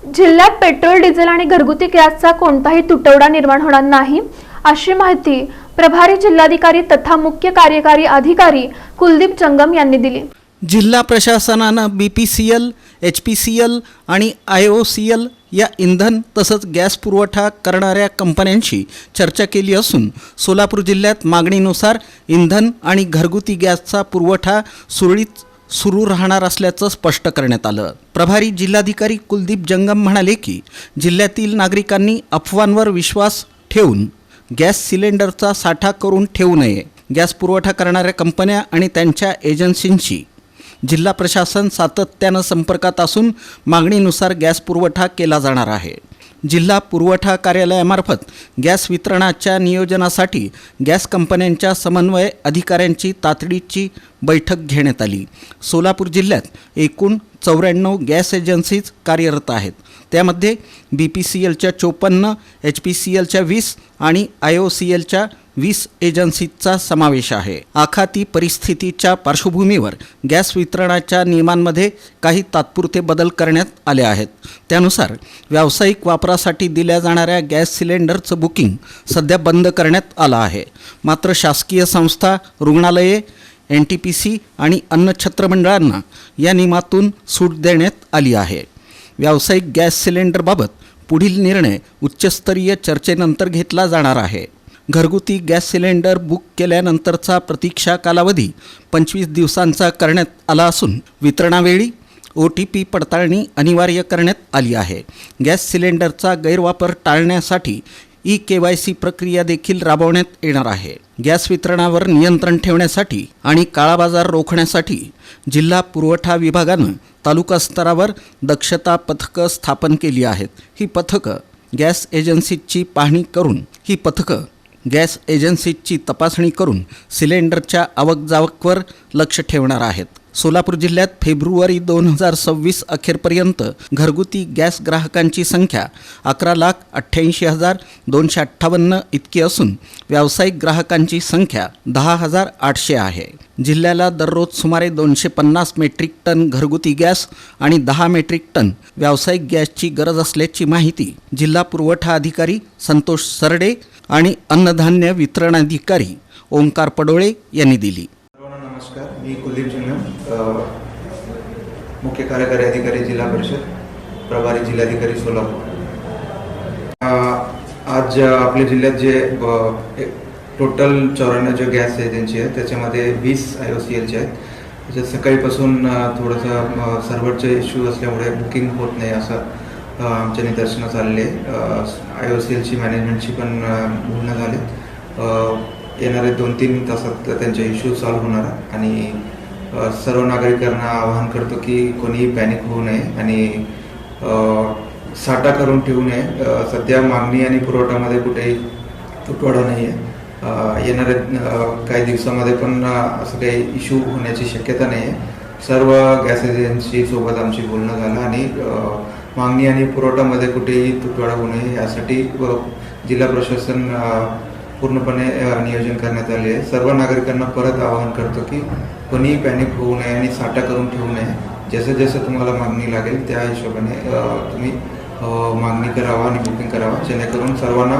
जिल्ह्यात petrol, diesel आणि घरगुती गॅसचा कोणताही तुटवडा निर्माण होणार नाही, अशी माहिती प्रभारी जिल्हाधिकारी तथा मुख्य कार्यकारी अधिकारी कुलदीप जंगम यांनी दिली। जिल्हा प्रशासनाने BPCL, HPCL आणि IOCL या इंधन तसंच गॅस पुरवठा करणाऱ्या कंपन्यांशी चर्चा केली असून सोलापूर जिल्ह्यात मागणीनुसार इंधन आणि घरगुती गॅसचा पुरवठा सुरळीत सुरू राहणार असल्याचं स्पष्ट करण्यात आलं। प्रभारी जिल्हाधिकारी कुलदीप जंगम म्हणाले की जिल्ह्यातील नागरिकांनी अफवांवर विश्वास ठेवून गॅस सिलेंडरचा साठा करून ठेवू नये। गॅस पुरवठा करणाऱ्या कंपन्या आणि त्यांच्या एजन्सींशी जिल्हा प्रशासन सातत्यानं संपर्कात असून मागणीनुसार गॅस पुरवठा केला जाणार आहे। जिल्हा पुरवठा कार्यालयामार्फत गॅस वितरणाच्या नियोजनासाठी गॅस कंपन्यांच्या समन्वय अधिकाऱ्यांची तातडीची बैठक घेण्यात आली। सोलापूर जिल्ह्यात एकूण 94 गॅस एजन्सीज कार्यरत आहेत। त्यामध्ये BPCLच्या 54, HPCLच्या 20 आणि IOCLच्या 20 एजन्सीचा समावेश आहे। आखाती परिस्थितीच्या पार्श्वभूमीवर गॅस वितरणाच्या नियमांमध्ये काही तात्पुरते बदल करण्यात आले आहेत। त्यानुसार व्यावसायिक वापरासाठी दिल्या जाणाऱ्या गॅस सिलेंडरचं बुकिंग सध्या बंद करण्यात आलं आहे। मात्र शासकीय संस्था, रुग्णालये, NTPC आणि अन्नछत्र मंडळांना या नियमातून सूट देण्यात आली आहे। व्यावसायिक गॅस सिलेंडरबाबत पुढील निर्णय उच्चस्तरीय चर्चेनंतर घेतला जाणार आहे। घरगुती गॅस सिलेंडर बुक केल्यानंतरचा प्रतीक्षा कालावधी 25 दिवसांचा करण्यात आला असून वितरणावेळी OTP पडताळणी अनिवार्य करण्यात आली आहे। गॅस सिलेंडरचा गैरवापर टाळण्यासाठी eKYC प्रक्रिया देखील राबवण्यात येणार आहे। गॅस वितरणावर नियंत्रण ठेवण्यासाठी आणि काळाबाजार रोखण्यासाठी जिल्हा पुरवठा विभागानं तालुका स्तरावर दक्षता पथकं स्थापन केली आहेत। ही पथकं गॅस एजन्सीची तपासणी करून सिलेंडरच्या आवकजावकवर लक्ष ठेवणार आहेत। सोलापूर जिल्ह्यात फेब्रुवारी 2026 अखेरपर्यंत घरगुती गॅस ग्राहकांची संख्या 11,88,258 इतकी असून व्यावसायिक ग्राहकांची संख्या 10,800 आहे। जिल्ह्याला दररोज सुमारे 250 मेट्रिक टन घरगुती गॅस आणि 10 मेट्रिक टन व्यावसायिक गॅसची गरज असल्याची माहिती जिल्हा पुरवठा अधिकारी संतोष सरडे आणि अन्नधान्य वितरणाधिकारी ओंकार पडोळे यांनी दिली। नमस्कार, मी कुलदीप जंगम, मुख्य कार्यकारी अधिकारी जिल्हा परिषद, प्रभारी जिल्हाधिकारी सोलापूर। आज आपल्या जिल्ह्यात जे टोटल 94 जो गॅस एजन्सी आहे त्याच्यामध्ये 20 IOCLचे आहेत। त्याच्यात सकाळीपासून थोडंसं सर्व्हरचे इश्यू असल्यामुळे बुकिंग होत नाही असं आमच्या निदर्शनास आलेले आहे। IOCLची मॅनेजमेंटची पण बोलणं झाले, येणारे 2-3 तासात त्यांचे इश्यू सॉल्व्ह होणार आणि सर्व नागरिकांना आवाहन करतो की कोणीही पॅनिक होऊ नये आणि साठा करून ठेवू नये। सध्या मागणी आणि पुरवठ्यामध्ये कुठेही तुटवडा नाही आहे। येणाऱ्या काही दिवसामध्ये पण असं काही इश्यू होण्याची शक्यता नाही आहे। सर्व गॅस एजन्सीसोबत आमची बोलणं झालं आणि मागणी आणि पुरवठ्यामध्ये कुठेही तुटवडा होऊ नये यासाठी जिल्हा प्रशासन पूर्णपणे नियोजन करण्यात आले आहे। सर्व नागरिकांना परत आवाहन करतो की कोणीही पॅनिक होऊ नये आणि साठा करून ठेवू नये। जसं जसं तुम्हाला मागणी लागेल त्या हिशोबाने तुम्ही मागणी करावा आणि बुकिंग करावा, जेणेकरून सर्वांना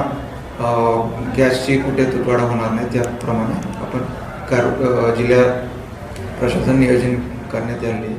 गॅसची कुठे तुटवडा होणार नाही। त्याप्रमाणे आपण जिल्हा प्रशासन नियोजन करण्यात आले आहे।